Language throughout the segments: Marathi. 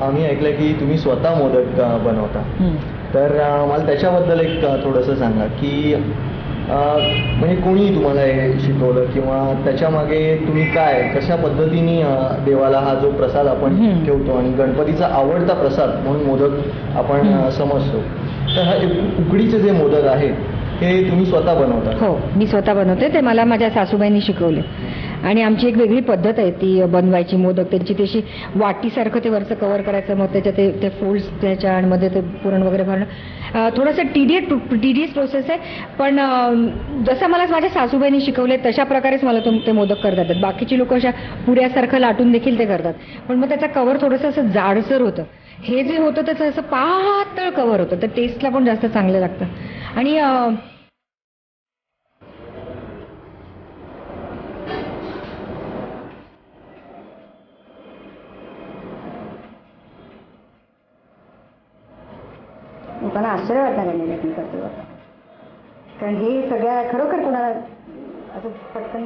आम्ही ऐकलं की तुम्ही स्वतः मोदक बनवता. तर मला त्याच्याबद्दल एक थोडंसं सांगा की म्हणजे कोणी तुम्हाला हे शिकवलं किंवा त्याच्यामागे तुम्ही काय कशा पद्धतीने देवाला हा जो प्रसाद आपण ठेवतो आणि गणपतीचा आवडता प्रसाद म्हणून मोदक आपण समजतो. तर हा उकडीचे जे मोदक आहेत हे तुम्ही स्वतः बनवता? हो, मी स्वतः बनवते. ते मला माझ्या सासूबाईंनी शिकवले आणि आमची एक वेगळी पद्धत आहे ती बनवायची मोदक. त्यांची तशी वाटीसारखं ते वरचं कव्हर करायचं, मग त्याच्यात ते फोल्ड्स त्याच्या आणि मध्ये ते पुरण वगैरे भरणं. थोडंसं टिडियस प्रोसेस आहे, पण जसं मला माझ्या सासूबाईंनी शिकवले तशा प्रकारेच मला ते मोदक करता येतात. बाकीची लोक अशा पुऱ्यासारखं लाटून देखील ते करतात, पण मग त्याचं कव्हर थोडंसं असं जाडसर होतं. हे जे होतं त्याचं असं पातळ कव्हर होतं, तर टेस्टला पण जास्त चांगलं लागतं. आणि लोकांना आश्चर्य वाटणार आहे मी करतो, कारण हे सगळ्या खरोखर कोणाला असं पटकन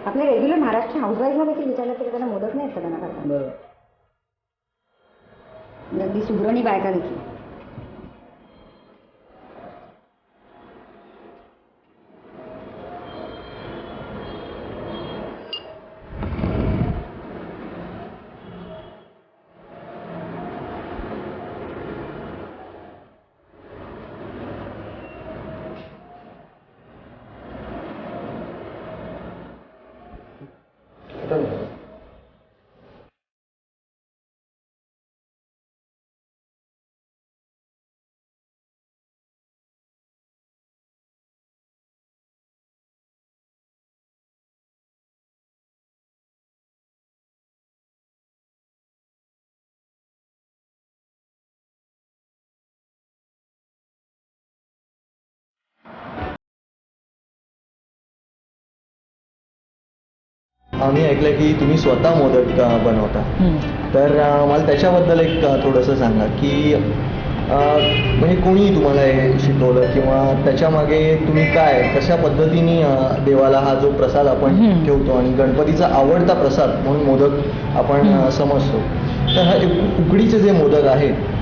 आपले रेग्युलर महाराष्ट्र हाऊसवाईफला देखील विचारलं तरी त्यांना मोदक नाही येत त्यांना करता. अगदी सुगरणी बायका देखील. आम्ही ऐकलं की तुम्ही स्वतः मोदक बनवता. तर मला त्याच्याबद्दल एक थोडंसं सांगा की म्हणजे कोणी तुम्हाला हे शिकवलं किंवा त्याच्यामागे तुम्ही काय कशा पद्धतीने देवाला हा जो प्रसाद आपण ठेवतो आणि गणपतीचा आवडता प्रसाद म्हणून मोदक आपण समजतो. तर हा उकडीचे जे मोदक आहेत